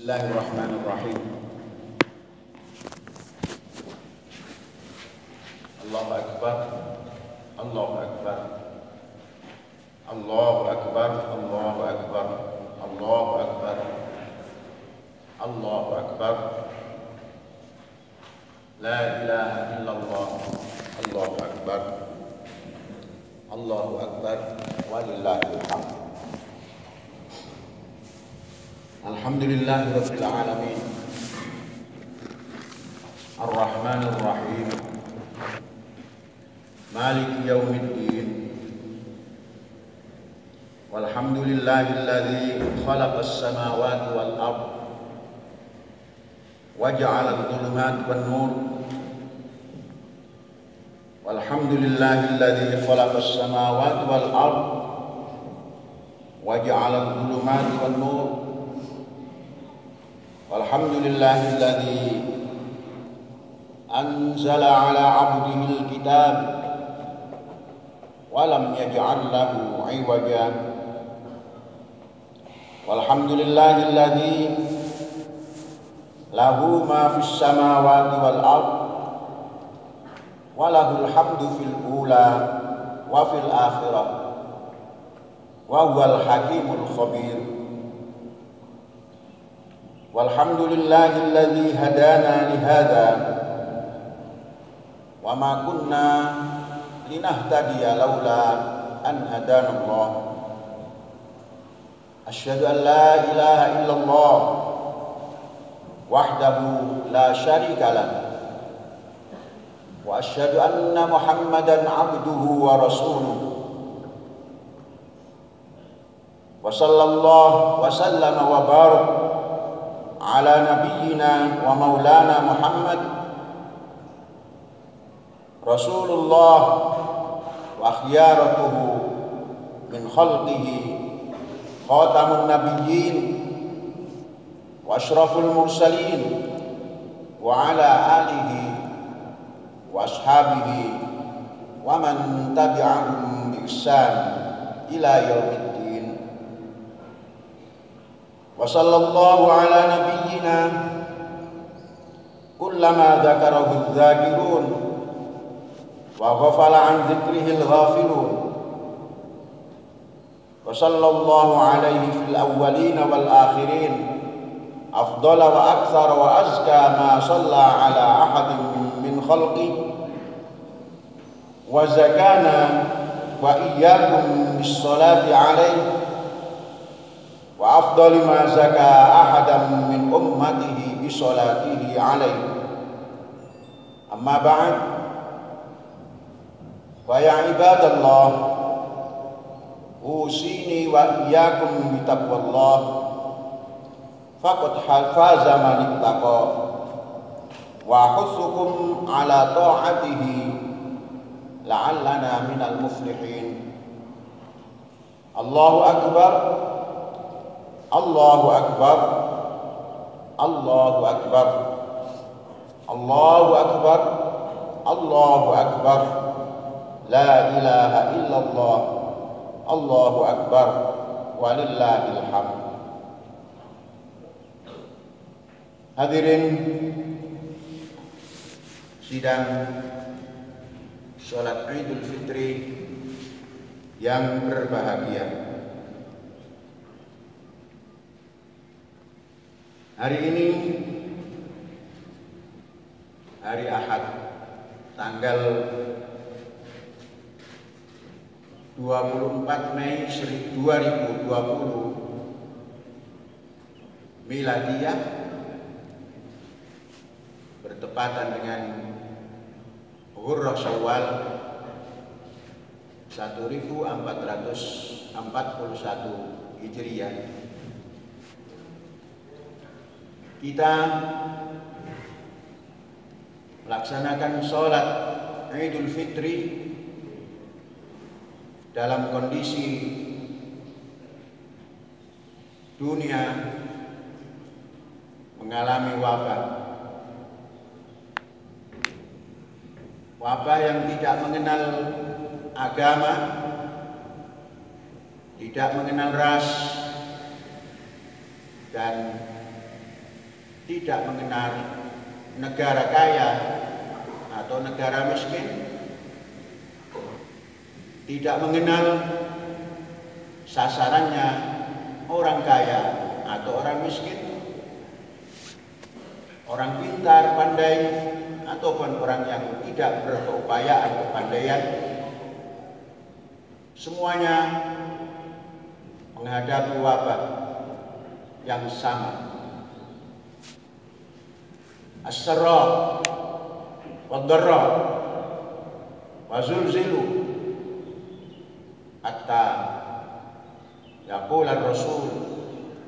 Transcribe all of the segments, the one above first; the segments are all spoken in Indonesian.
Bismillahirrahmanirrahim. Allahu Akbar, Allahu Akbar, Allahu Akbar, Allahu Akbar, Allahu Akbar, Allahu Akbar. La ilaha illallah, Allahu Akbar, Allahu Akbar, walillahil hamd. Alhamdulillahi rabbil alamin, Ar-Rahmanir Rahim, Maliki yaumiddin. Walhamdulillahilladzi khalaqas samawati wal ard wa ja'ala adh-dhulumati wan nur. Walhamdulillahilladzi khalaqas samawati wal ard wa ja'ala adh-dhulumati wan nur. Walhamdulillahilladzi anzala ala 'abdihil kitab wa lam yaj'al lahu 'iwaja. Walhamdulillahilladzi lahu ma fis samawati wal ard wa lahul hamdu fil ula wa fil akhirah wa huwal hakimul khabir. Walhamdulillahilladzi hadana lihada wa ma kunna linahtadiya laula an hadana Allah. Asyhadu an la ilaha illallah wahdahu la syarika lah wa asyhadu anna Muhammadan abduhu wa rasuluh. Wa sallallahu wa sallama wa barak ala nabiyyina wa maulana Muhammad Rasulullah wa khiyaratuhu min khalqihi khatamun nabiyyin wa ashraful mursalin wa ala alihi wa ashabihi wa man tabi'ahum bi ihsan ila yaumiddin. Wa sallallahu ala nabiyyina kullama dzakarahu dzakirun wa ghafala an dzikrihil ghafilun. Wa sallallahu alaihi fil awwalin wal akhirin afdala wa aktsara wa azka ma shalla ala ahadin min khalqi wa zakana wa iyyakum bis salati alaihi wa afdali ma zaka ahadan min ummatihi bi salatihi alaihi. Amma ba'd, wa ya ibadallah, usini wa iyyakum bi taqwallah faqad hafaza man ittaqa wa hussukum ala ta'atihi la'allana minal muflihin. Allahu akbar, Allahu akbar, Allahu akbar, Allahu akbar, Allahu akbar, la ilaha illallah, Allahu akbar, walillahil hamd. Hadirin sidang salat Idul Fitri yang berbahagia. Hari ini hari Ahad tanggal 24 Mei 2020 Miladiyah, bertepatan dengan Ghurrah Syawal 1441 Hijriah. Kita melaksanakan sholat Idul Fitri dalam kondisi dunia mengalami wabah. Wabah yang tidak mengenal agama, tidak mengenal ras, dan tidak mengenal negara kaya atau negara miskin, tidak mengenal sasarannya orang kaya atau orang miskin, orang pintar, pandai, ataupun orang yang tidak berkeupayaan, kepandaian. Semuanya menghadapi wabah yang sama. As-sarra wad-dharra wa zulzilu hatta yaqul ar-rasul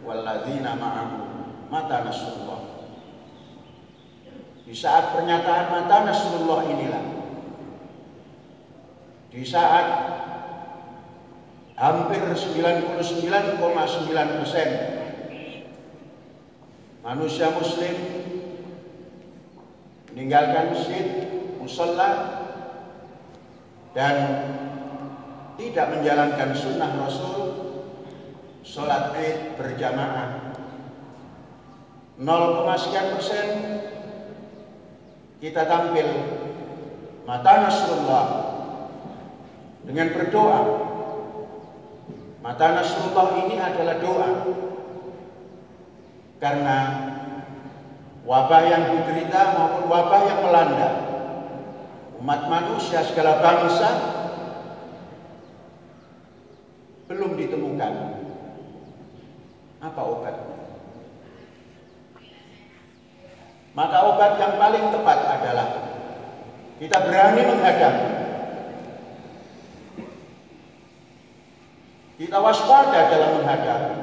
walladzina ma'ahu mata nasrullah. Di saat pernyataan mata nasrullah inilah, di saat hampir 99,9% manusia muslim meninggalkan masjid, musalla, dan tidak menjalankan sunnah Rasul, sholat Id berjamaah, 0,sekian% kita tampil mata nasrullah dengan berdoa. Mata nasrullah ini adalah doa, karena wabah yang diderita maupun wabah yang melanda umat manusia segala bangsa belum ditemukan apa obatnya. Maka obat yang paling tepat adalah kita berani menghadapi, kita waspada dalam menghadapi,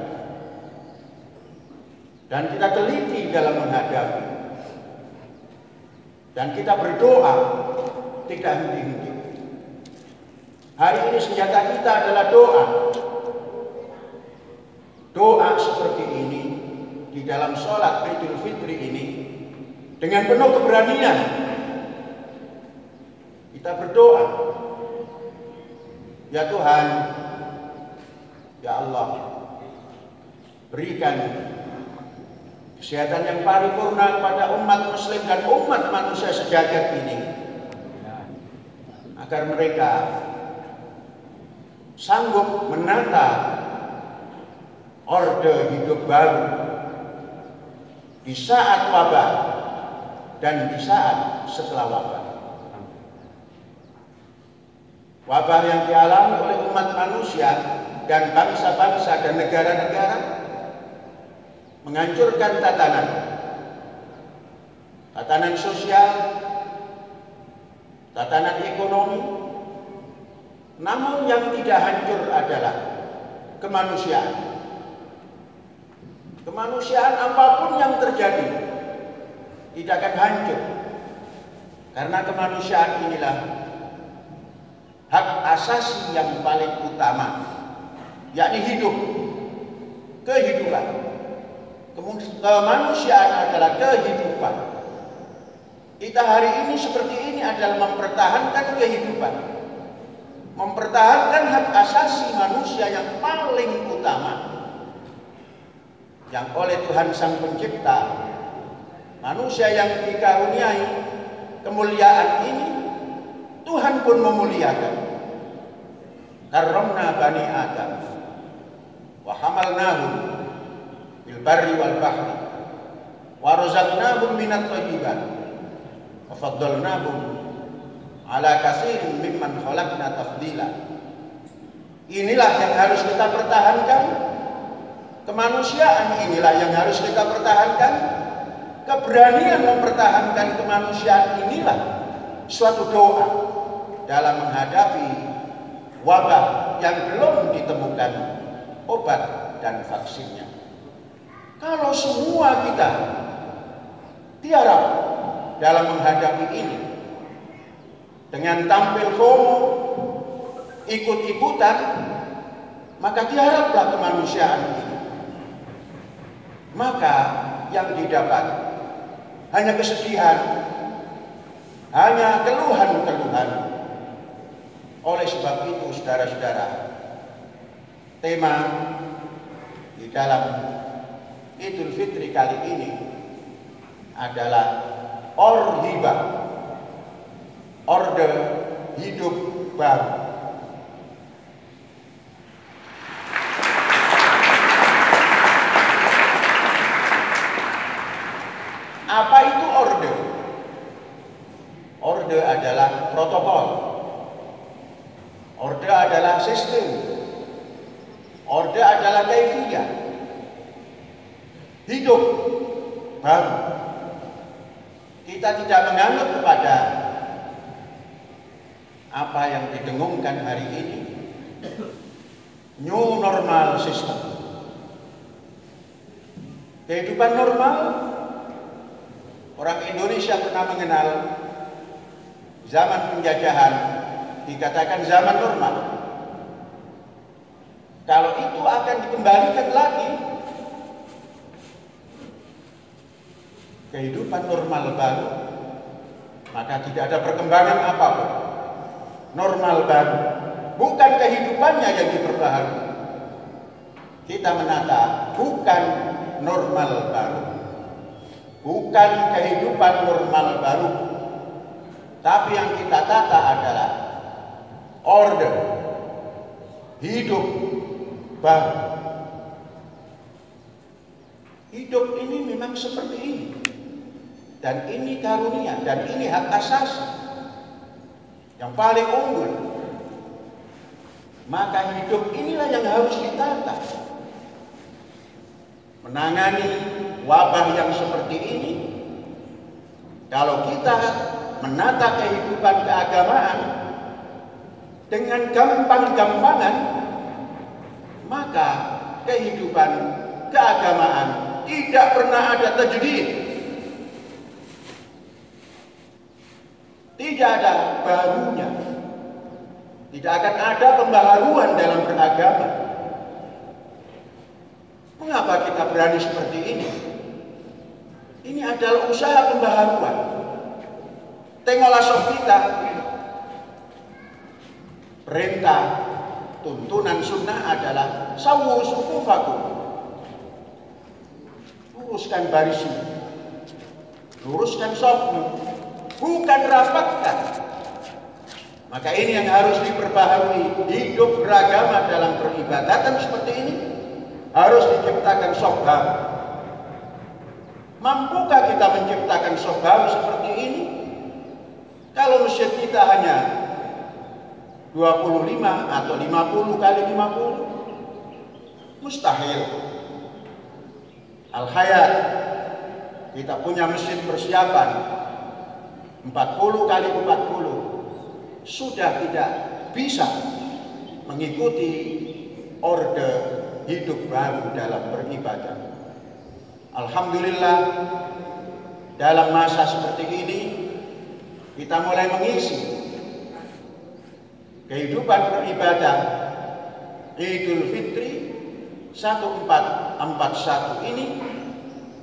dan kita teliti dalam menghadapi, dan kita berdoa tidak henti-henti. Hari ini senjata kita adalah doa. Doa seperti ini di dalam sholat Idul Fitri ini dengan penuh keberanian kita berdoa, ya Tuhan, ya Allah, berikan kesehatan yang paripurna kepada umat muslim dan umat manusia sejagat ini, agar mereka sanggup menata orde hidup baru di saat wabah dan di saat setelah wabah. Wabah yang dialami oleh umat manusia dan bangsa-bangsa dan negara-negara menghancurkan tatanan sosial, tatanan ekonomi. Namun yang tidak hancur adalah kemanusiaan. Kemanusiaan apapun yang terjadi tidak akan hancur, karena kemanusiaan inilah hak asasi yang paling utama, yakni hidup, kehidupan. Kemanusiaan adalah kehidupan. Kita hari ini seperti ini adalah mempertahankan kehidupan, mempertahankan hak asasi manusia yang paling utama, yang oleh Tuhan Sang Pencipta, manusia yang dikaruniai kemuliaan ini, Tuhan pun memuliakan. Karramna bani Adam wa hamalnahum bil barri wal bahri wa razaqnahum minat thayyibat wa faddalnahum ala katsirin mimman khalaqna tafdila. Inilah yang harus kita pertahankan. Kemanusiaan inilah yang harus kita pertahankan. Keberanian mempertahankan kemanusiaan inilah suatu doa dalam menghadapi wabah yang belum ditemukan obat dan vaksinnya. Kalau semua kita tiarap dalam menghadapi ini dengan tampil FOMO, ikut-ikutan, maka tiaraplah kemanusiaan ini. Maka yang didapat hanya kesedihan, hanya keluhan-keluhan. Oleh sebab itu, saudara-saudara, tema di dalam Idul Fitri kali ini adalah Orhibah, Orde Hidup Baru. Apa itu orde? Orde adalah protokol. Orde adalah sistem. Orde adalah kaifiyah. Hidup baru. Kita tidak menganggap kepada apa yang didengungkan hari ini, new normal system. Kehidupan normal, orang Indonesia pernah mengenal zaman penjajahan, dikatakan zaman normal. Kalau itu akan dikembalikan lagi, kehidupan normal baru, maka tidak ada perkembangan apapun. Normal baru, bukan kehidupannya yang diperbaharui. Kita menata bukan normal baru, bukan kehidupan normal baru, tapi yang kita tata adalah orde hidup baru. Hidup ini memang seperti ini, dan ini karunia, dan ini hak asasi yang paling unggul. Maka hidup inilah yang harus ditata. Menangani wabah yang seperti ini, kalau kita menata kehidupan keagamaan dengan gampang-gampangan, maka kehidupan keagamaan tidak pernah ada tajdid, tidak ada barunya, tidak akan ada pembaharuan dalam beragama. Mengapa kita berani seperti ini? Ini adalah usaha pembaharuan. Tengoklah sok kita. Perintah, tuntunan sunnah adalah sawu sufufakum. Luruskan barismu, luruskan sofmu, bukan rapatkan. Maka ini yang harus diperbaharui. Hidup beragama dalam peribadatan seperti ini harus diciptakan sop baru. Mampukah kita menciptakan sop baru seperti ini? Kalau masjid kita hanya 25 atau 50 kali 50, mustahil. Al-Hayat, kita punya masjid persiapan 40 kali 40, sudah tidak bisa mengikuti orde hidup baru dalam beribadah. Alhamdulillah, dalam masa seperti ini kita mulai mengisi kehidupan beribadah Idul Fitri 1441 ini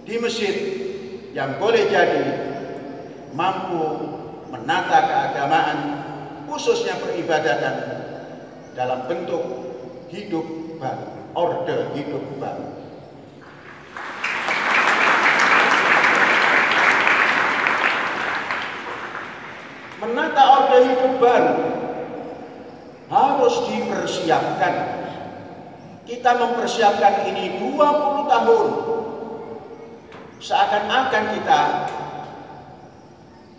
di masjid yang boleh jadi mampu menata keagamaan, khususnya peribadatan dalam bentuk hidup baru, orde hidup baru. Menata orde hidup baru harus dipersiapkan. Kita mempersiapkan ini 20 tahun. Seakan-akan kita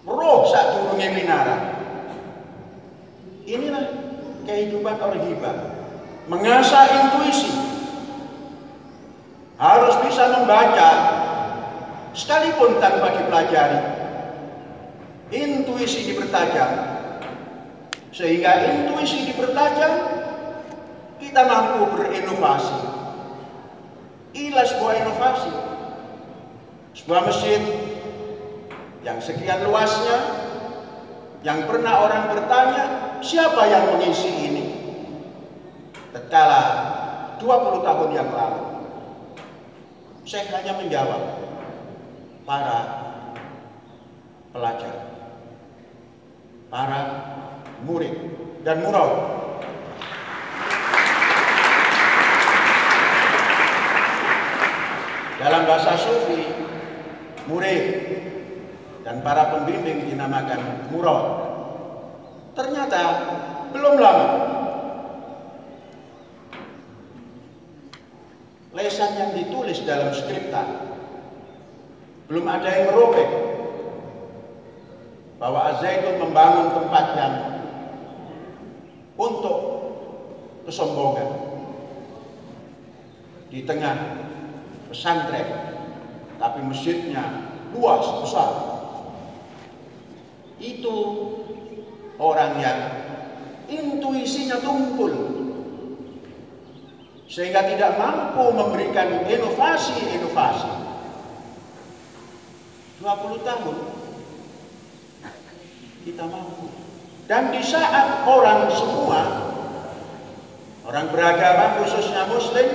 roh saat turunnya minara. Inilah kehidupan Orhibah. Mengasah intuisi. Harus bisa membaca sekalipun tanpa dipelajari. Intuisi dipertajam. Sehingga intuisi dipertajam, kita mampu berinovasi. Inilah sebuah inovasi. Sebuah masjid yang sekian luasnya, yang pernah orang bertanya, siapa yang mengisi ini? Tatkala 20 tahun yang lalu, saya hanya menjawab, para pelajar, para murid dan murid. Dalam bahasa Sufi, murid dan para pembimbing dinamakan murad. Ternyata belum lama lesan yang ditulis dalam skripta belum ada yang merobek bahwa Az-Zaitun membangun tempat yang untuk kesombongan di tengah pesantren, tapi masjidnya luas besar. Itu orang yang intuisinya tumpul sehingga tidak mampu memberikan inovasi. 20 tahun kita mampu. Dan di saat orang semua, orang beragama khususnya muslim,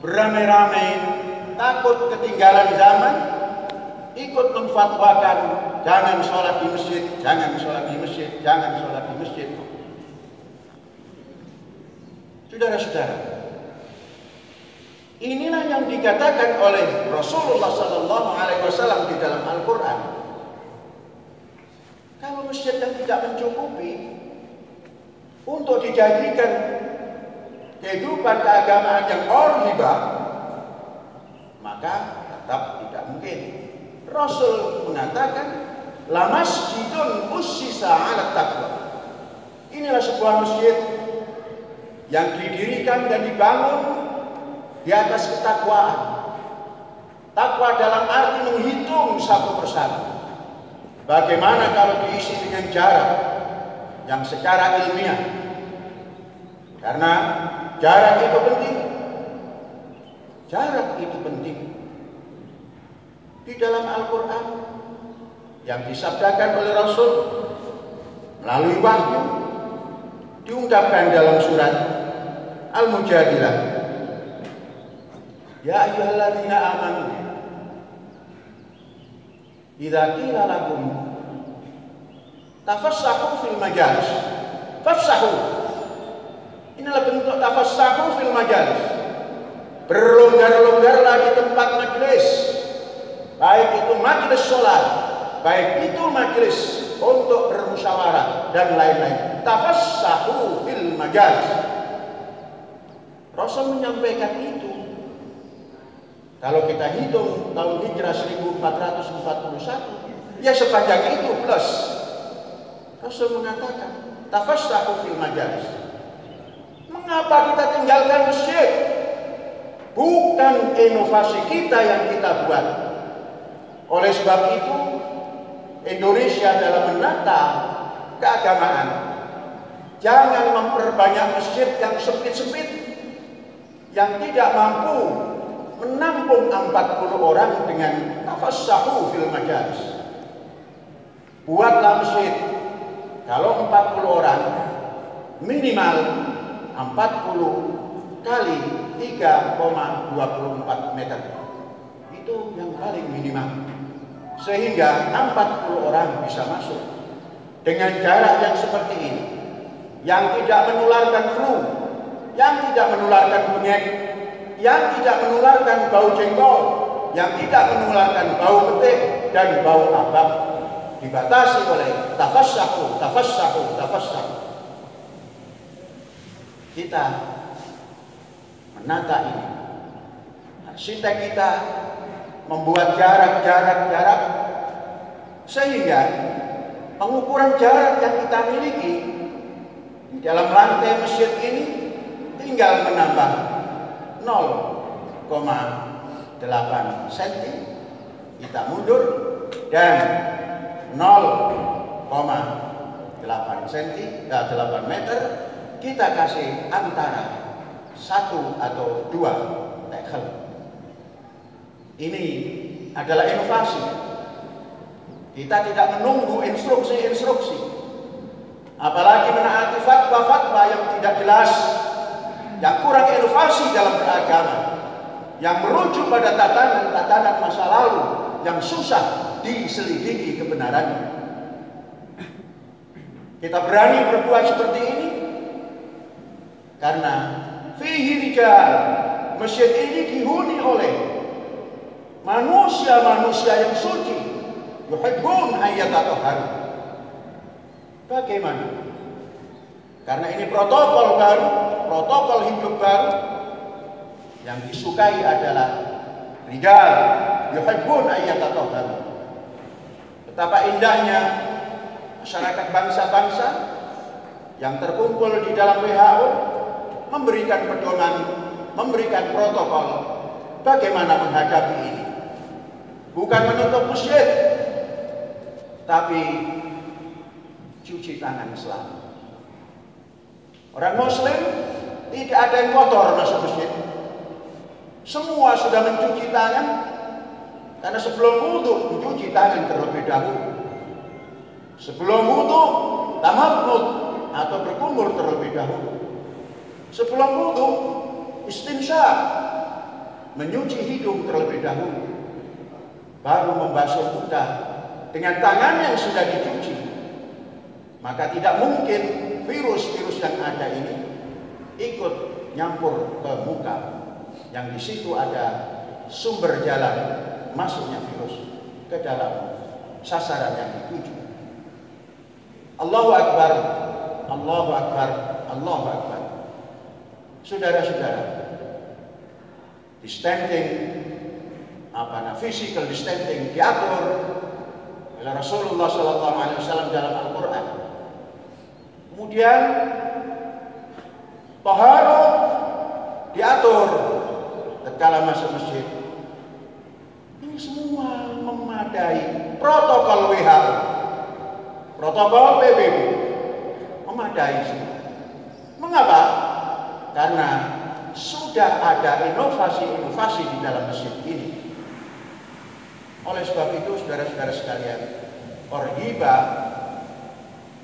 beramai-ramai takut ketinggalan zaman, ikut memfatwakan jangan sholat di masjid, jangan sholat di masjid, jangan sholat di masjid. Saudara-saudara, inilah yang dikatakan oleh Rasulullah SAW di dalam Al-Quran. Kalau masjid yang tidak mencukupi untuk dijadikan kehidupan keagamaan yang orhibah, maka tetap tidak mungkin. Rasul mengatakan, la masjidun ussisa 'ala taqwa. Inilah sebuah masjid yang didirikan dan dibangun di atas ketakwaan. Takwa dalam arti menghitung satu persatu. Bagaimana kalau diisi dengan jarak yang secara ilmiah? Karena jarak itu penting. Jarak itu penting. Di dalam Al-Quran yang disabdakan oleh Rasul melalui wahyu diungkapkan dalam surat Al-Mujadilah. Ya ayyuhalladzina amanu idza qila lakum tafassahu fil majalis fafsahu. Inilah bentuk tafassahu fil majalis. Berlonggar-longgarlah di tempat majelis, baik itu majelis sholat, baik itu majelis untuk bermusyawarah dan lain-lain. Tafassahu fil majalis. Rasul menyampaikan itu. Kalau kita hitung tahun hijrah 1441, ya sepanjang itu plus. Rasul mengatakan tafassahu fil majalis. Mengapa kita tinggalkan masjid? Bukan inovasi kita yang kita buat. Oleh sebab itu, Indonesia dalam menata keagamaan jangan memperbanyak masjid yang sempit-sempit, yang tidak mampu menampung 40 orang dengan tafassahu fil majalis. Buatlah masjid, kalau 40 orang, minimal 40 kali 3,24 meter. Itu yang paling minimal. Sehingga 40 orang bisa masuk. Dengan jarak yang seperti ini, yang tidak menularkan flu, yang tidak menularkan penyakit, yang tidak menularkan bau jengkol, yang tidak menularkan bau petik dan bau asap, dibatasi oleh tafassahu. Kita menata ini. Arsitek kita membuat jarak sehingga pengukuran jarak yang kita miliki di dalam lantai masjid ini tinggal menambah 0,8 cm, kita mundur, dan 0,8 cm, 8 meter kita kasih antara 1 atau 2 tekel. Ini adalah inovasi. Kita tidak menunggu instruksi, apalagi menaati fatwa-fatwa yang tidak jelas, yang kurang inovasi dalam beragama, yang merujuk pada tatanan masa lalu yang susah diselidiki kebenarannya. Kita berani berbuat seperti ini karena fihi rijal, masjid ini dihuni oleh manusia-manusia yang suci yuhibbun ayyatatahharu. Bagaimana? Karena ini protokol baru, protokol hidup baru. Yang disukai adalah rijal yuhibbun ayyatatahharu. Betapa indahnya masyarakat bangsa-bangsa yang terkumpul di dalam WHO memberikan pedoman, memberikan protokol bagaimana menghadapi ini. Bukan menutup masjid, tapi cuci tangan selalu. Orang Muslim tidak ada yang kotor masuk masjid. Semua sudah mencuci tangan, karena sebelum wudu mencuci tangan terlebih dahulu. Sebelum wudu tamadmud atau berkumur terlebih dahulu. Sebelum wudu istinsyaq, menyuci hidung terlebih dahulu. Baru membasuh muka dengan tangan yang sudah dicuci. Maka tidak mungkin virus-virus yang ada ini ikut nyampur ke muka, yang di situ ada sumber jalan masuknya virus ke dalam sasaran yang dituju. Allahu Akbar, Allahu Akbar, Allahu Akbar. Saudara-saudara, distancing, physical distancing diatur oleh Rasulullah SAW dalam Al-Quran. Kemudian taharah diatur tatkala masuk masjid. Ini semua memadai protokol WHO, protokol PBB, memadai semua. Mengapa? Karena sudah ada inovasi-inovasi di dalam masjid ini. Oleh sebab itu, saudara-saudara sekalian, Qorhibah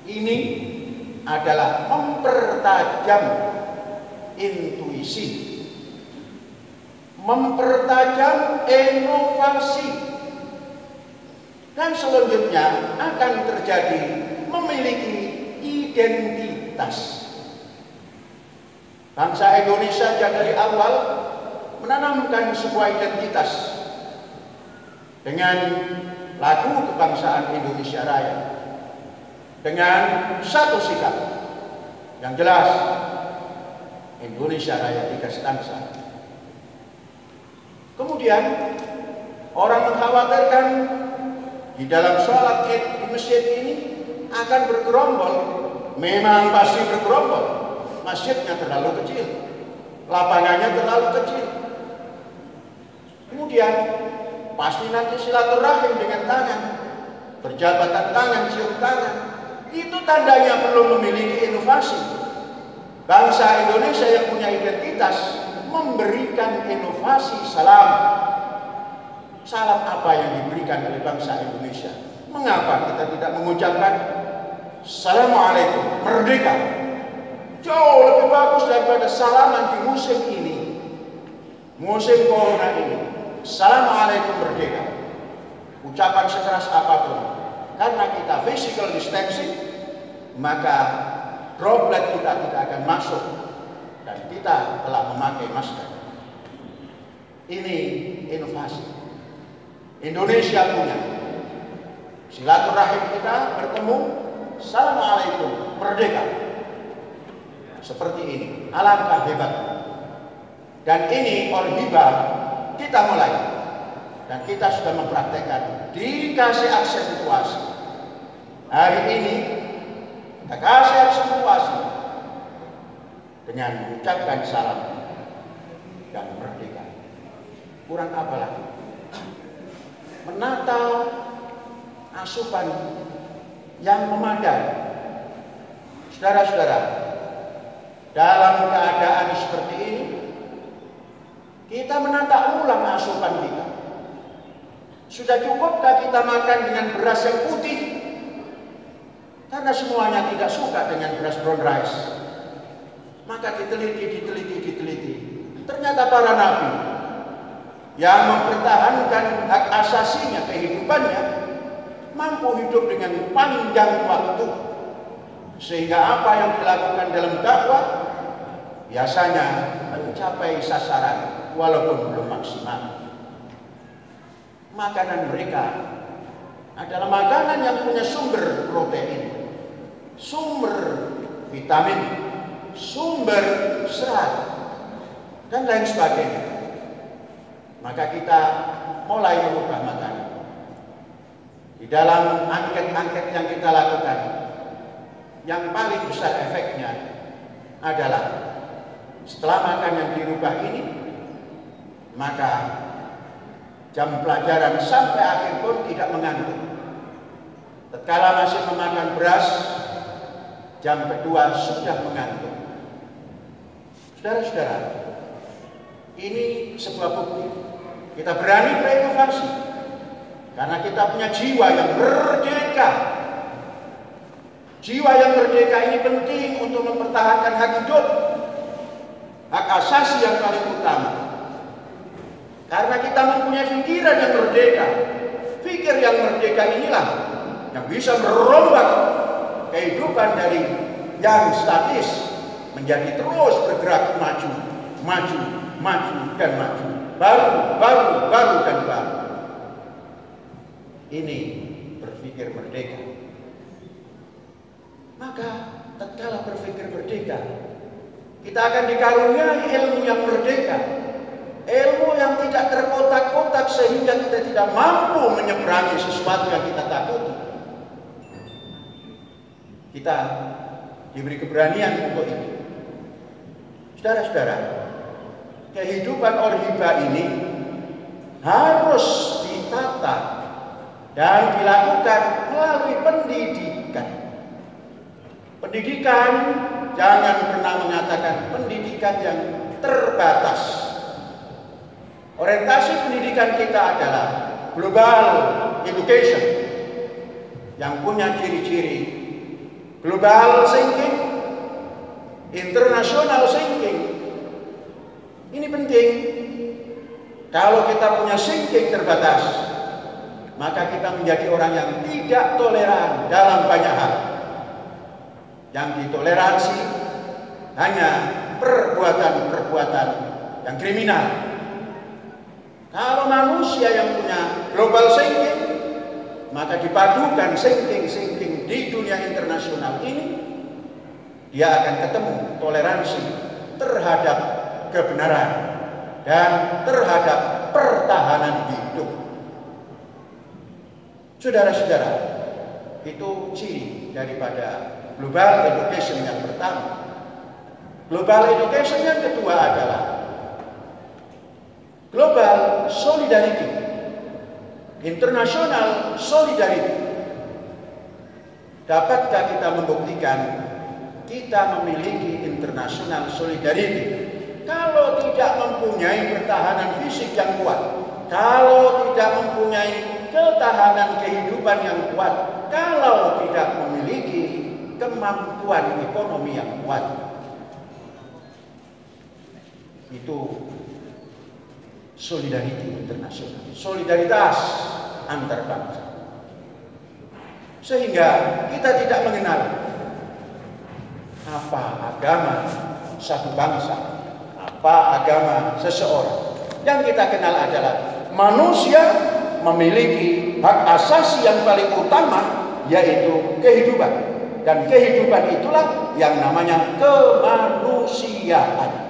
ini adalah mempertajam intuisi, mempertajam inovasi, dan selanjutnya akan terjadi memiliki identitas. Bangsa Indonesia dari awal menanamkan sebuah identitas dengan lagu kebangsaan Indonesia Raya, dengan satu sikap yang jelas, Indonesia Raya tiga bangsa. Kemudian orang mengkhawatirkan di dalam sholat Id di masjid ini akan bergerombol. Memang pasti bergerombol. Masjidnya terlalu kecil, lapangannya terlalu kecil. Kemudian pasti nanti silaturahim dengan tangan, berjabatan tangan, cium tangan. Itu tandanya belum memiliki inovasi. Bangsa Indonesia yang punya identitas memberikan inovasi salam. Salam apa yang diberikan oleh bangsa Indonesia? Mengapa kita tidak mengucapkan Assalamualaikum, merdeka? Jauh lebih bagus daripada salaman di musim ini, musim corona ini. Assalamualaikum, merdeka. Ucapan sekeras apapun, karena kita physical distancing, maka droplet kita tidak akan masuk, dan kita telah memakai masker. Ini inovasi. Indonesia punya. Silaturahim kita bertemu, Assalamualaikum, merdeka. Seperti ini, alangkah hebat. Dan ini Qorhibah kita mulai, dan kita sudah mempraktekkan. Dikasih aksentuasi. Hari ini kita kasih aksentuasi dengan mengucapkan salam dan merdeka. Kurang apa lagi? Menata asupan yang memadai. Saudara-saudara, dalam keadaan seperti ini, kita menata ulang asupan kita. Sudah cukupkah kita makan dengan beras yang putih? Karena semuanya tidak suka dengan beras brown rice. Maka diteliti. Ternyata para nabi yang mempertahankan hak asasinya, kehidupannya, mampu hidup dengan panjang waktu. Sehingga apa yang dilakukan dalam dakwah biasanya mencapai sasaran walaupun belum maksimal. makanan mereka adalah makanan yang punya sumber protein, sumber vitamin, sumber serat, dan lain sebagainya. Maka kita mulai merubah makanan. Di dalam angket-angket yang kita lakukan, yang paling besar efeknya adalah setelah makan yang dirubah ini, maka jam pelajaran sampai akhir pun tidak mengantuk. Tatkala masih memakan beras, jam kedua sudah mengantuk. Saudara-saudara, ini sebuah bukti kita berani berinovasi karena kita punya jiwa yang merdeka. Jiwa yang merdeka ini penting untuk mempertahankan hak hidup, hak asasi yang paling utama. Karena kita mempunyai pikiran yang merdeka. Pikir yang merdeka inilah yang bisa merombak kehidupan dari yang statis menjadi terus bergerak maju, maju, maju, dan maju. Baru, dan baru. Ini berpikir merdeka. Maka tatkala berpikir merdeka, kita akan dikaruniai ilmu yang merdeka. Ilmu yang tidak terkotak-kotak sehingga kita tidak mampu menyeberangi sesuatu yang kita takuti. Kita diberi keberanian untuk itu. Saudara-saudara, kehidupan orhiba ini harus ditata dan dilakukan melalui pendidikan. Pendidikan, jangan pernah mengatakan pendidikan yang terbatas. Orientasi pendidikan kita adalah global education yang punya ciri-ciri global thinking, international thinking. Ini penting. Kalau kita punya thinking terbatas, maka kita menjadi orang yang tidak toleran dalam banyak hal. Yang ditoleransi hanya perbuatan-perbuatan yang kriminal. Kalau manusia yang punya global thinking, maka dipadukan thinking di dunia internasional ini, dia akan ketemu toleransi terhadap kebenaran dan terhadap pertahanan hidup. Saudara-saudara, itu ciri daripada global education yang pertama. Global education yang kedua adalah global solidarity, international solidarity. Dapatkah kita membuktikan kita memiliki international solidarity? Kalau tidak mempunyai pertahanan fisik yang kuat, kalau tidak mempunyai ketahanan kehidupan yang kuat, kalau tidak memiliki kemampuan ekonomi yang kuat, itu solidarity internasional, solidaritas antar bangsa. Sehingga kita tidak mengenal apa agama satu bangsa, apa agama seseorang. Yang kita kenal adalah manusia memiliki hak asasi yang paling utama, yaitu kehidupan. Dan kehidupan itulah yang namanya kemanusiaan.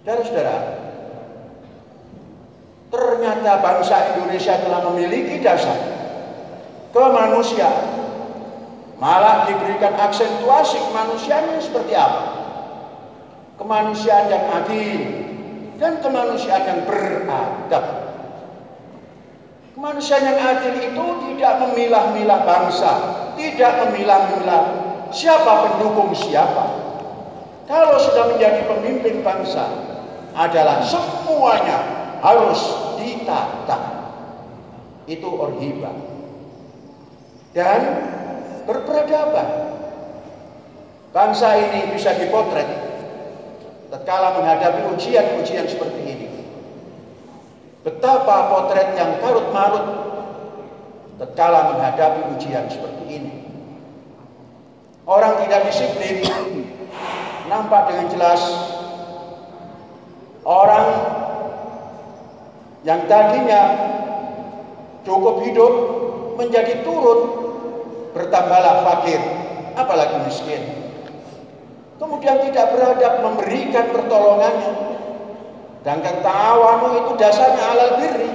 Saudara-saudara, ternyata bangsa Indonesia telah memiliki dasar kemanusiaan. Malah diberikan aksentuasi kemanusiaan seperti apa? Kemanusiaan yang adil dan kemanusiaan yang beradab. Kemanusiaan yang adil itu tidak memilah-milah bangsa, tidak memilah-milah siapa pendukung siapa. Kalau sudah menjadi pemimpin bangsa, adalah semuanya harus ditata. Itu orhiba. Dan berperadaban. Bangsa ini bisa dipotret tatkala menghadapi ujian-ujian seperti ini. Betapa potret yang karut-marut tatkala menghadapi ujian seperti ini. Orang tidak disiplin nampak dengan jelas. Orang Yang tadinya cukup hidup menjadi turun, bertambahlah fakir, apalagi miskin. Kemudian tidak beradab memberikan pertolongannya. Sedangkan ta'awanu itu dasarnya alal birri.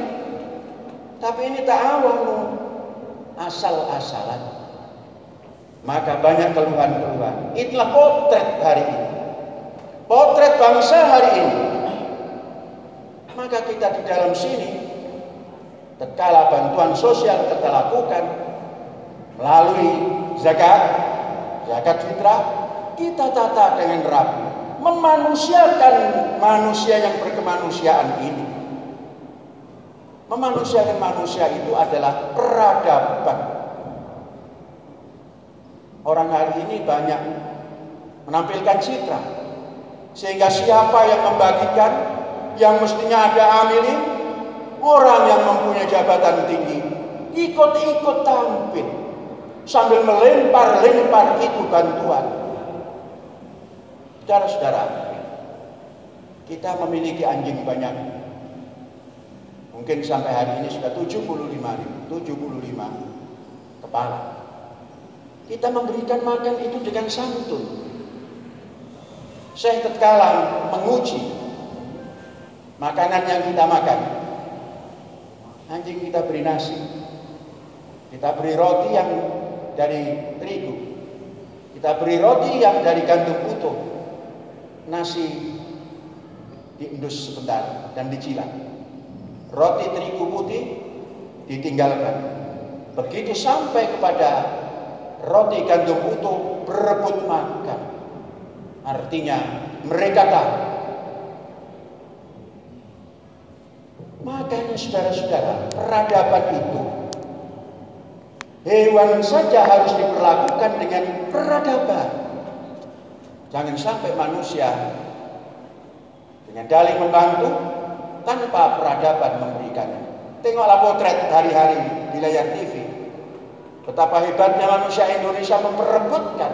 Tapi ini ta'awanu asal-asalan. Maka banyak keluhan-keluhan. Itulah potret hari ini. Potret bangsa hari ini. Maka kita di dalam sini, tatkala bantuan sosial kita lakukan melalui zakat fitrah, kita tata dengan rapi, memanusiakan manusia yang berkemanusiaan ini. Memanusiakan manusia itu adalah peradaban. Orang hari ini banyak menampilkan citra, sehingga siapa yang membagikan, yang mestinya ada amilin, orang yang mempunyai jabatan tinggi, ikut-ikut tampil, sambil melempar-lempar itu bantuan. Saudara-saudara, kita memiliki anjing banyak. Mungkin sampai hari ini sudah 75 kepala. Kita memberikan makan itu dengan santun. Saya tatkala menguji makanan yang kita makan, anjing kita beri nasi, kita beri roti yang dari terigu, kita beri roti yang dari gandum utuh, nasi diendus sebentar dan dicilat, roti terigu putih ditinggalkan. Begitu sampai kepada roti gandum utuh, berebut makan. Artinya mereka tahu. Makanya saudara-saudara, peradaban itu hewan saja harus diperlakukan dengan peradaban. Jangan sampai manusia dengan dalih membantu tanpa peradaban memberikannya. Tengoklah potret hari-hari di layar TV. Betapa hebatnya manusia Indonesia memperebutkan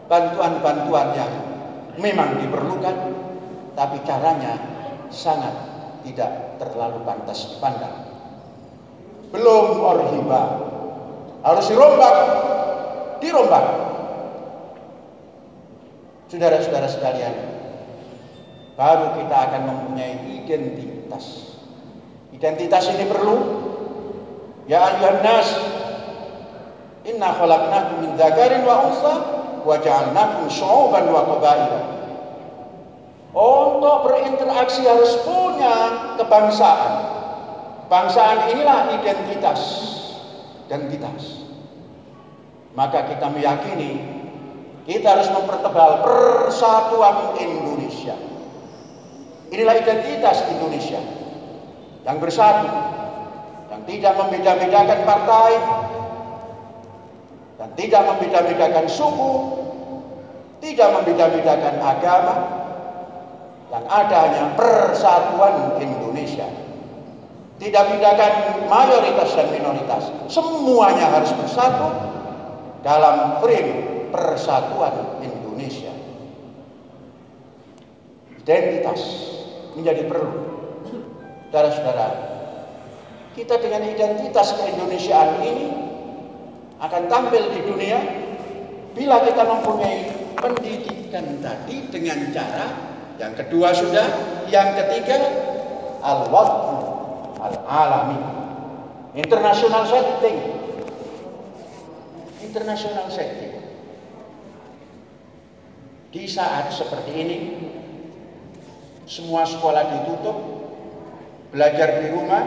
bantuan-bantuan yang memang diperlukan, tapi caranya sangat tidak terlalu pantas dipandang. Belum orhiba, harus dirombak. Saudara-saudara sekalian, baru kita akan mempunyai identitas. Identitas ini perlu. Ya ayyuhan nas, inna khalaqnakum min dzakarin wa untha wa ja'alnakum syu'uban wa qabaila. Untuk berinteraksi harus punya kebangsaan. Bangsaan inilah identitas. Maka kita meyakini kita harus mempertebal persatuan Indonesia. Inilah identitas Indonesia yang bersatu, yang tidak membeda-bedakan partai, dan tidak membeda-bedakan suku, tidak membeda-bedakan agama. Yang ada hanya persatuan Indonesia. Tidak bedakan mayoritas dan minoritas. Semuanya harus bersatu dalam frame persatuan Indonesia. Identitas menjadi perlu. Saudara-saudara, kita dengan identitas keindonesiaan ini akan tampil di dunia bila kita mempunyai pendidikan tadi dengan cara yang kedua sudah, yang ketiga al-wad'u al-alami, international setting. Di saat seperti ini, semua sekolah ditutup, belajar di rumah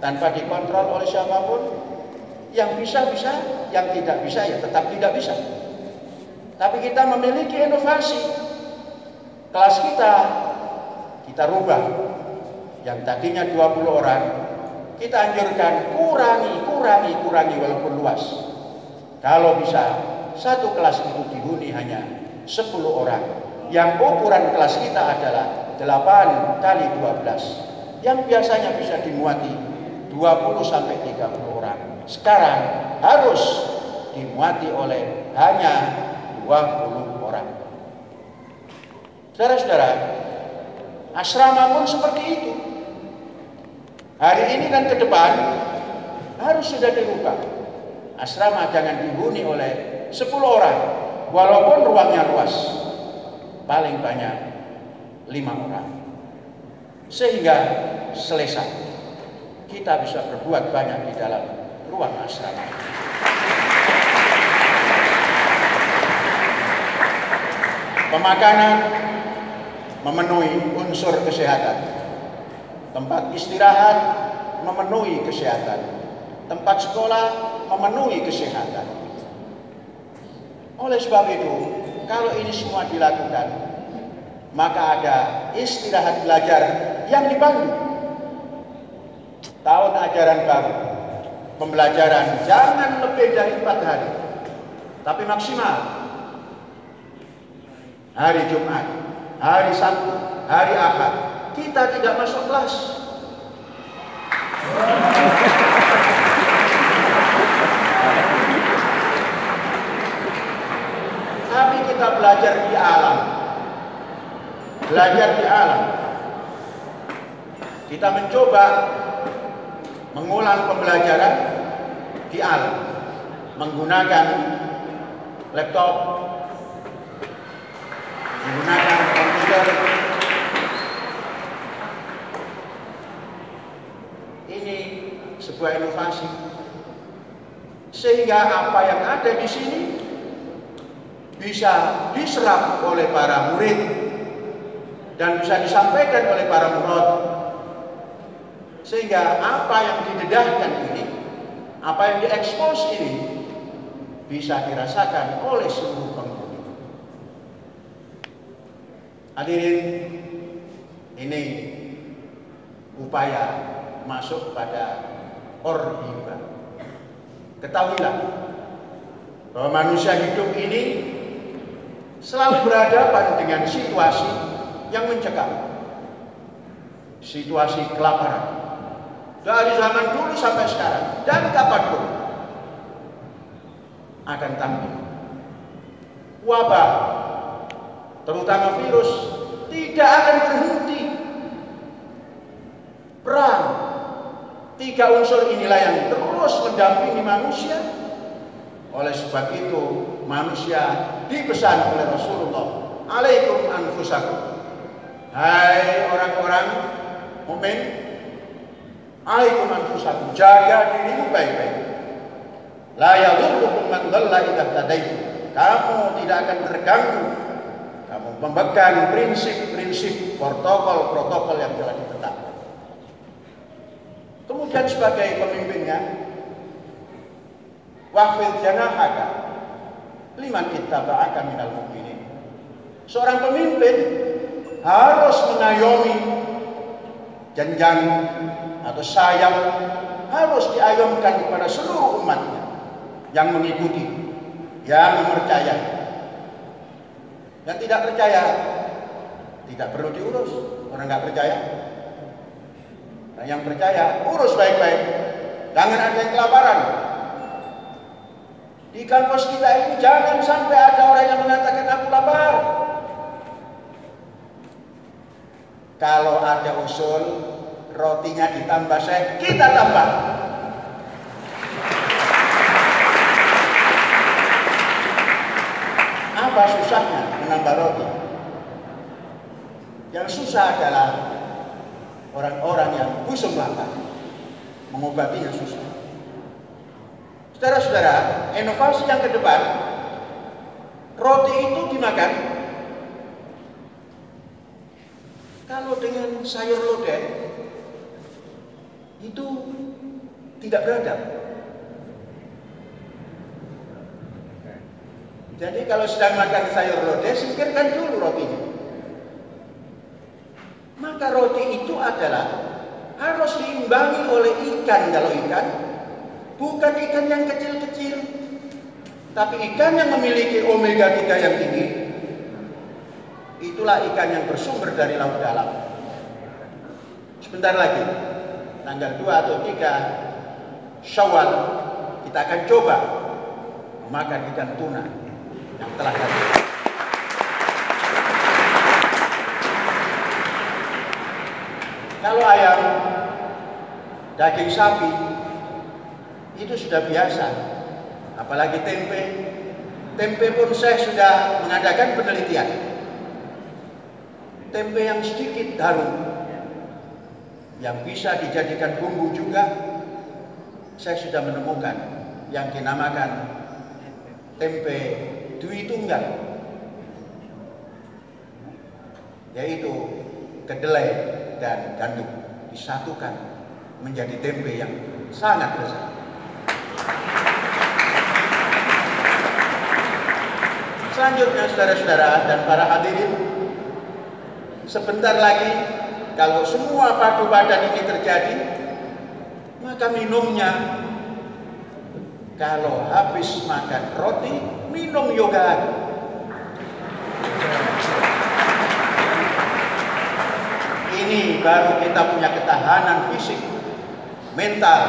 tanpa dikontrol oleh siapapun. Yang bisa, yang tidak bisa ya tetap tidak bisa. Tapi kita memiliki inovasi. Kelas kita rubah. Yang tadinya 20 orang, kita anjurkan kurangi walaupun luas. Kalau bisa, satu kelas itu dihuni hanya 10 orang. Yang ukuran kelas kita adalah 8 kali 12. Yang biasanya bisa dimuati 20 sampai 30 orang. Sekarang harus dimuati oleh hanya 20 orang. Saudara-saudara, asrama pun seperti itu. Hari ini dan ke depan harus sudah dirubah. Asrama jangan dihuni oleh 10 orang, walaupun ruangnya luas, paling banyak 5 orang. Sehingga selesai, kita bisa berbuat banyak di dalam ruang asrama. Pemakanan memenuhi unsur kesehatan, tempat istirahat memenuhi kesehatan, tempat sekolah memenuhi kesehatan. Oleh sebab itu, kalau ini semua dilakukan, maka ada istirahat belajar yang dipandu. Tahun ajaran baru, pembelajaran jangan lebih dari 4 hari, tapi maksimal hari Jumat, hari Sabtu, hari Ahad kita tidak masuk kelas. Tapi kita belajar di alam. Belajar di alam. Kita mencoba mengulang pembelajaran di alam. Menggunakan laptop, menggunakan komputer. Ini sebuah inovasi. Sehingga apa yang ada di sini bisa diserap oleh para murid dan bisa disampaikan oleh para murid, sehingga apa yang didedahkan ini, apa yang diekspos ini bisa dirasakan oleh seluruh penghuni. Hadirin, ini upaya masuk pada orhiba. Ketahuilah bahwa manusia hidup ini selalu berhadapan dengan situasi yang mencekam, situasi kelaparan dari zaman dulu sampai sekarang dan kapanpun akan tampil. Wabah, terutama virus, tidak akan berhenti. Perang, 3 unsur inilah yang terus mendampingi manusia. Oleh sebab itu, manusia dipesan oleh Rasulullah, alaikum anfusakum, hai orang-orang mukmin, alaikum anfusakum, jaga dirimu baik-baik. La yadurrukum man dhalla idza tadaitum, kamu tidak akan terganggu. Kamu memegang prinsip-prinsip, protokol-protokol yang telah ditetapkan. Kemudian sebagai pemimpinnya, wahfid janahaka liman ittaba'aka minal mu'minin. Seorang pemimpin harus mengayomi janjang atau sayap, harus diayomkan kepada seluruh umatnya yang mengikuti, yang mempercayai. Yang tidak percaya tidak perlu diurus. Orang nggak percaya, nah, yang percaya urus baik-baik, jangan ada yang kelaparan. Di kampus kita ini jangan sampai ada orang yang mengatakan aku lapar. Kalau ada usul rotinya ditambah saya, kita tambah. Apa susahnya menambah roti? Yang susah adalah orang-orang yang busung lapar, mengobatinya susah. Saudara-saudara, inovasi yang ke depan, roti itu dimakan kalau dengan sayur lodeh itu tidak beradab. Jadi kalau sedang makan sayur lodeh, singkirkan dulu rotinya. Maka roti itu adalah harus diimbangi oleh ikan. Kalau ikan, bukan ikan yang kecil-kecil, tapi ikan yang memiliki omega 3 yang tinggi. Itulah ikan yang bersumber dari laut dalam. Sebentar lagi, tanggal 2 atau 3 Syawal, kita akan coba memakan ikan tuna yang telah hadir. Kalau ayam daging sapi itu sudah biasa, apalagi tempe. Tempe pun saya sudah mengadakan penelitian. Tempe yang sedikit harum, yang bisa dijadikan bumbu juga, saya sudah menemukan yang dinamakan tempe Dwi Tunggal, yaitu kedelai dan gandum disatukan menjadi tempe yang sangat lezat. Selanjutnya saudara-saudara dan para hadirin, sebentar lagi kalau semua padu badan ini terjadi, maka minumnya, kalau habis makan roti, minum yoga. Ini baru kita punya ketahanan fisik, mental,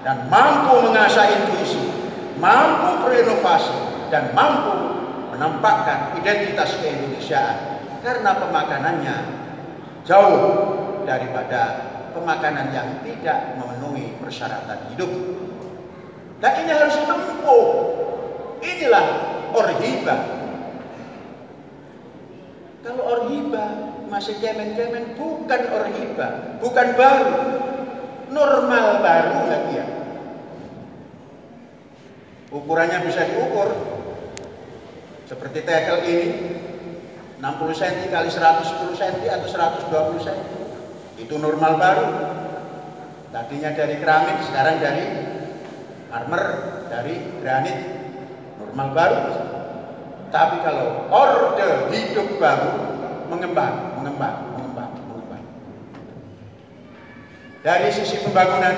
dan mampu mengasah intuisi, mampu berinovasi, dan mampu menampakkan identitas keindonesiaan, karena pemakanannya jauh daripada pemakanan yang tidak memenuhi persyaratan hidup. Dan ini harus ditempuh. Inilah orhiba. Kalau orhiba masih cemen-cemen, bukan orhiba, bukan baru, normal baru lagi ya. Ukurannya bisa diukur. Seperti tekel ini 60 cm kali 110 cm atau 120 cm. Itu normal baru. Tadinya dari keramik, sekarang dari marmer, dari granit. Normal baru. Tapi kalau orde hidup baru, mengembang. Dari sisi pembangunan,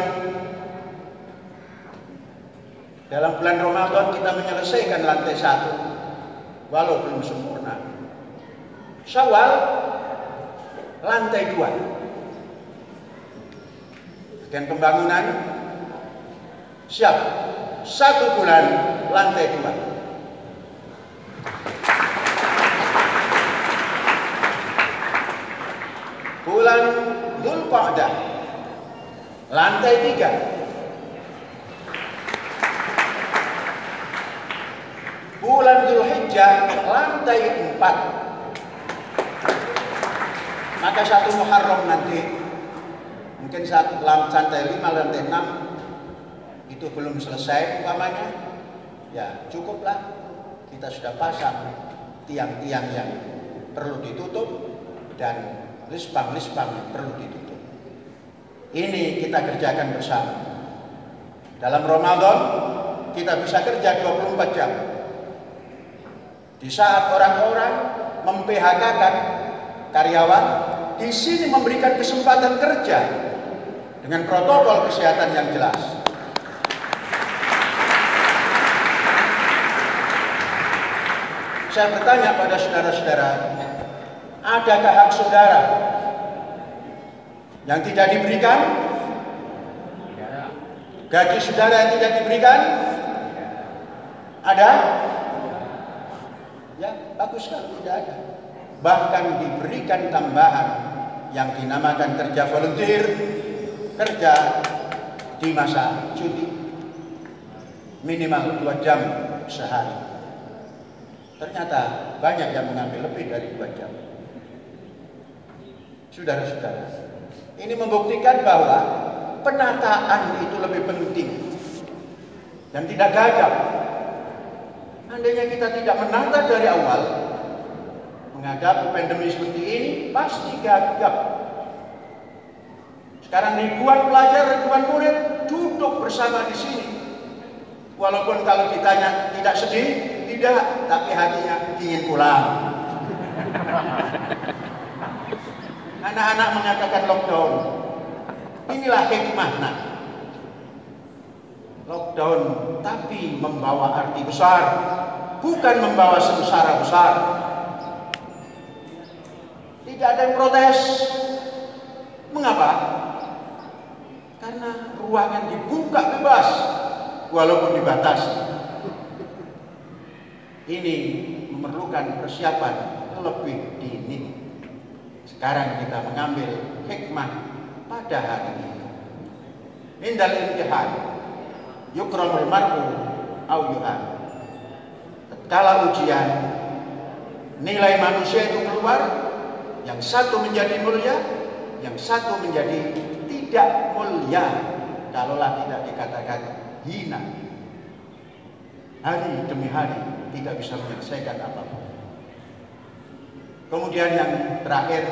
dalam bulan Ramadan kita menyelesaikan lantai 1, walau belum sempurna. Syawal, lantai 2. Dan pembangunan siap 1 bulan lantai 2. Bulan Dzulqa'dah lantai 3. Bulan Dzulhijjah lantai 4. Maka 1 Muharram nanti mungkin lantai 5, lantai 6 itu belum selesai umpamanya, ya cukuplah kita sudah pasang tiang-tiang yang perlu ditutup dan lispang-lispang yang perlu ditutup. Ini kita kerjakan bersama. Dalam Ramadan kita bisa kerja 24 jam. Di saat orang-orang mem-PHK-kan karyawan, di sini memberikan kesempatan kerja dengan protokol kesehatan yang jelas. Saya bertanya pada saudara-saudara, adakah hak saudara yang tidak diberikan? Gaji saudara yang tidak diberikan? Ada? Ya, bagus kalau tidak ada. Bahkan diberikan tambahan yang dinamakan kerja volunteer, kerja di masa cuti, minimal 2 jam sehari. Ternyata banyak yang mengambil lebih dari 2 jam. Saudara-saudara, ini membuktikan bahwa penataan itu lebih penting dan tidak gagap. Andainya kita tidak menata dari awal, menghadapi pandemi seperti ini pasti gagap. Sekarang ribuan pelajar, ribuan murid duduk bersama di sini. Walaupun kalau ditanya tidak sedih, tidak, tapi hatinya ingin pulang. Anak-anak mengatakan lockdown. Inilah hikmahnya. Lockdown tapi membawa arti besar, bukan membawa sengsara besar. Tidak ada yang protes. Mengapa? Karena ruangan dibuka bebas, walaupun dibatasi. Ini memerlukan persiapan lebih dini. Sekarang kita mengambil hikmah pada hari ini. indal imtihan yukramul mar'u au yu'an. Tatkala ujian, nilai manusia itu keluar, yang satu menjadi mulia, yang satu menjadi tidak mulia, kalaulah tidak dikatakan hina. Hari demi hari tidak bisa menyelesaikan apapun. Kemudian yang terakhir,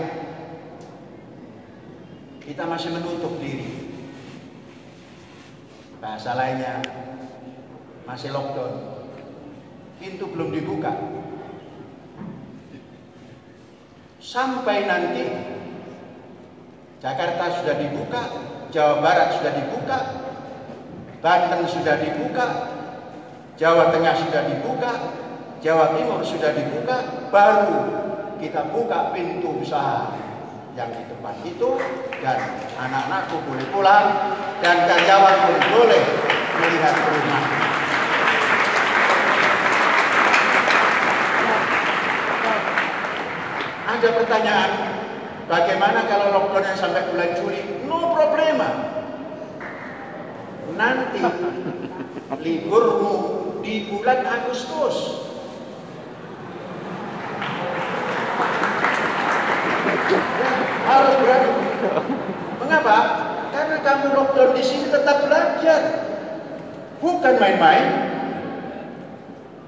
kita masih menutup diri. Bahasa lainnya, masih lockdown. Pintu belum dibuka. Sampai nanti Jakarta sudah dibuka, Jawa Barat sudah dibuka, Banten sudah dibuka, Jawa Tengah sudah dibuka, Jawa Timur sudah dibuka, baru kita buka pintu usaha yang di depan itu, dan anak-anakku boleh pulang, dan karyawan pun boleh melihat rumah. Ada pertanyaan, bagaimana kalau lockdownnya sampai bulan Juli? No problema. Nanti liburmu di bulan Agustus. Harus berani. Mengapa? Karena kamu lockdown di sini tetap belajar, bukan main-main.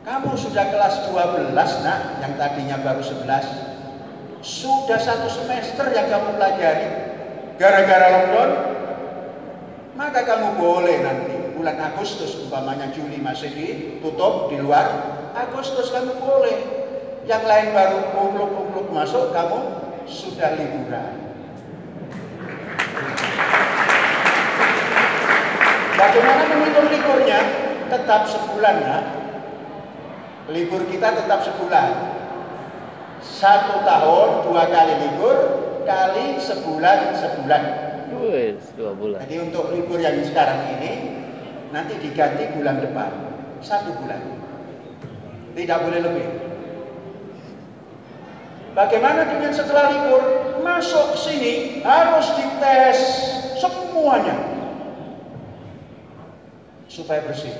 Kamu sudah kelas 12 nak, yang tadinya baru 11. Sudah 1 semester yang kamu pelajari gara-gara lockdown. Maka kamu boleh nanti bulan Agustus, umpamanya Juli masih ditutup di luar, Agustus kamu boleh. Yang lain baru umpluk-umpluk masuk, kamu sudah liburan. Bagaimana menghitung liburnya? Tetap sebulan ya. Libur kita tetap sebulan. 1 tahun 2 kali libur kali sebulan. 2 bulan. Jadi untuk libur yang sekarang ini nanti diganti bulan depan 1 bulan. Tidak boleh lebih. Bagaimana dengan setelah libur? Masuk sini harus dites semuanya supaya bersih.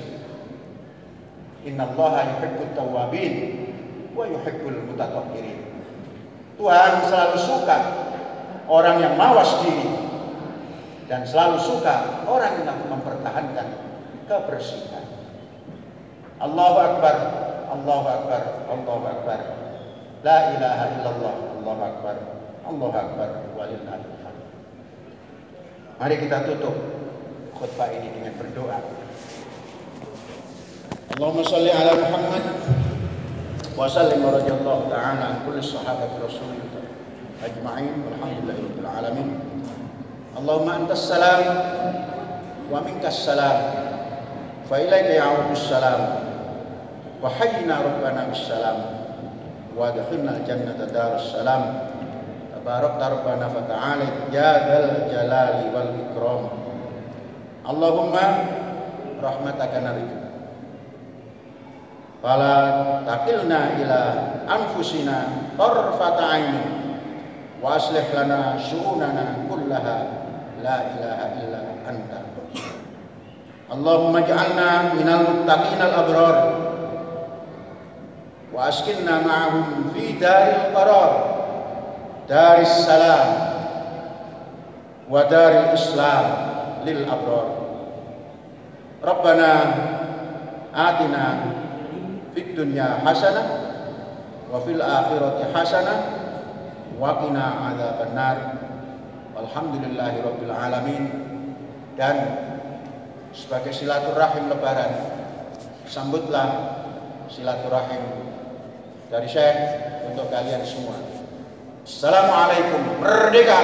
Innallaha yuhibbut tawwabin wa yuhibbul mutatahhirin. Tuhan selalu suka orang yang mawas diri dan selalu suka orang yang mempertahankan kebersihan. Allahu Akbar, Allahu Akbar, Allahu Akbar. La ilaha illallah, Allahu Akbar, Allahu Akbar, walillahil hamd. Mari kita tutup khutbah ini dengan berdoa. Allahumma shalli ala Muhammad wa sallim wa radhiyallahu ta'ala an kulli sahabati Rasulillah ajma'in walhamdulillahi rabbil alamin. Allahumma antas salam wa minkas salam fa ilaika ya'udus salam wa hayyina rabbana bis salam wa adkhilna al-jannata darus salam. Tabarakta rabbana fa ta'ala ya dzal jalali wal ikram. Allahumma rahmataka narju fala taqilna ila anfusina tarfata ainin wa aslih lana syu'unana kullaha la ilaha illa anta. Allahumma ij'alna minal muttaqinal abrar wa askinna ma'ahum fi daril qarar, daris salam wa daril islam lil abrar. Rabbana atina fid dunya hasanah wa fil akhirati hasanah wa qina adzabannar. Walhamdulillahi rabbil alamin. Dan sebagai silaturahim lebaran, sambutlah silaturahim dari Syekh untuk kalian semua. Assalamualaikum. Merdeka.